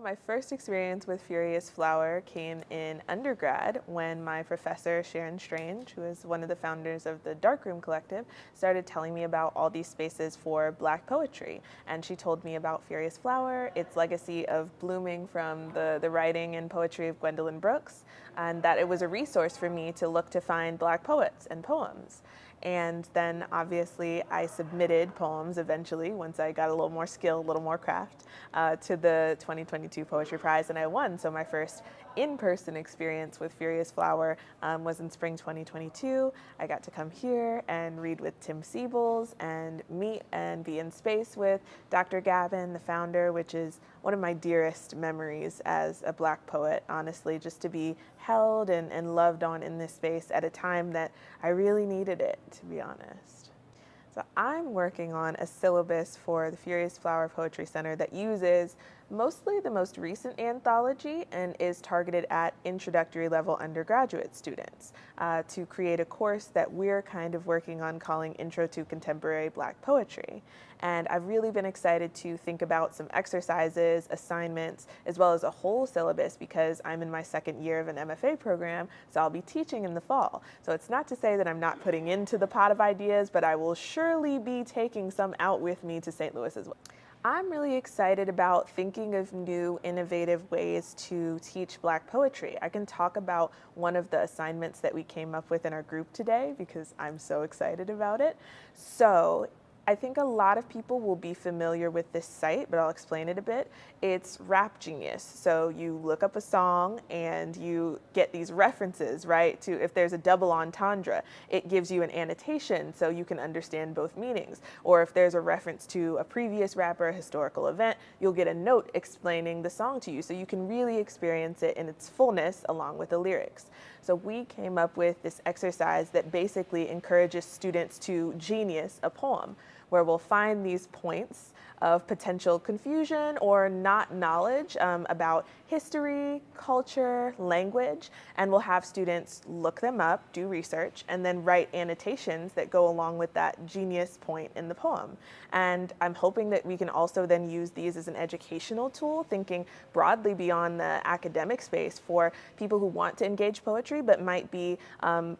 My first experience with Furious Flower came in undergrad when my professor, Sharon Strange, who is one of the founders of the Darkroom Collective, started telling me about all these spaces for Black poetry. And she told me about Furious Flower, its legacy of blooming from the writing and poetry of Gwendolyn Brooks, and that it was a resource for me to look to find Black poets and poems. And then obviously I submitted poems eventually once I got a little more skill, a little more craft, to the 2022 Poetry Prize, and I won. So my first in-person experience with Furious Flower was in spring 2022. I got to come here and read with Tim Siebels and meet and be in space with Dr. Gavin, the founder, which is one of my dearest memories as a Black poet, honestly, just to be held and loved on in this space at a time that I really needed it, to be honest. So I'm working on a syllabus for the Furious Flower Poetry Center that uses mostly the most recent anthology and is targeted at introductory level undergraduate students to create a course that we're kind of working on calling Intro to Contemporary Black Poetry. And I've really been excited to think about some exercises, assignments, as well as a whole syllabus because I'm in my second year of an MFA program, so I'll be teaching in the fall. So it's not to say that I'm not putting into the pot of ideas, but I will surely be taking some out with me to St. Louis as well. I'm really excited about thinking of new, innovative ways to teach Black poetry. I can talk about one of the assignments that we came up with in our group today because I'm so excited about it. So I think a lot of people will be familiar with this site, but I'll explain it a bit. It's Rap Genius. So you look up a song and you get these references, right? To if there's a double entendre, it gives you an annotation so you can understand both meanings. Or if there's a reference to a previous rapper, a historical event, you'll get a note explaining the song to you so you can really experience it in its fullness along with the lyrics. So we came up with this exercise that basically encourages students to genius a poem, where we'll find these points of potential confusion or not knowledge about history, culture, language, and we'll have students look them up, do research, and then write annotations that go along with that genius point in the poem. And I'm hoping that we can also then use these as an educational tool, thinking broadly beyond the academic space for people who want to engage poetry but might be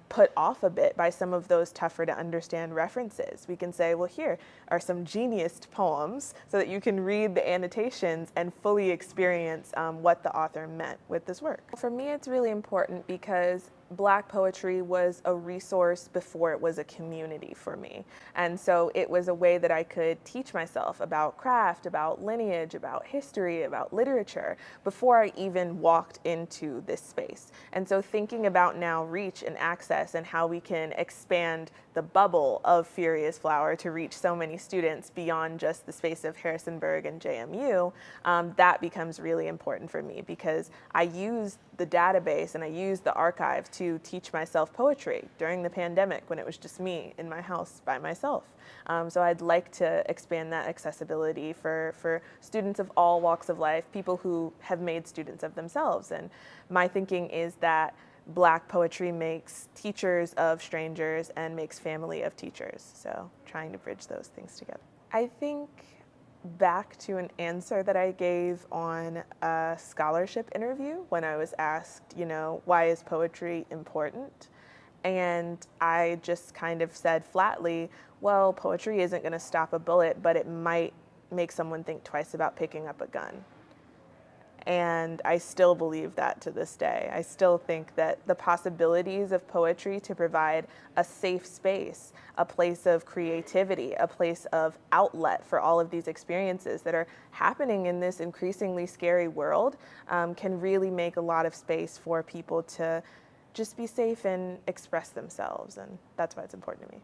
put off a bit by some of those tougher to understand references. We can say, well, here are some genius poems so that you can read the annotations and fully experience what the author meant with this work. For me, it's really important because Black poetry was a resource before it was a community for me. And so it was a way that I could teach myself about craft, about lineage, about history, about literature before I even walked into this space. And so thinking about now reach and access and how we can expand the bubble of Furious Flower to reach so many students beyond just the space of Harrisonburg and JMU, that becomes really important for me because I use the database and I use the archive to teach myself poetry during the pandemic when it was just me in my house by myself. So I'd like to expand that accessibility for students of all walks of life, people who have made students of themselves. And my thinking is that Black poetry makes teachers of strangers and makes family of teachers. So trying to bridge those things together. I think back to an answer that I gave on a scholarship interview when I was asked, why is poetry important? And I just kind of said flatly, well, poetry isn't going to stop a bullet, but it might make someone think twice about picking up a gun. And I still believe that to this day. I still think that the possibilities of poetry to provide a safe space, a place of creativity, a place of outlet for all of these experiences that are happening in this increasingly scary world can really make a lot of space for people to just be safe and express themselves. And that's why it's important to me.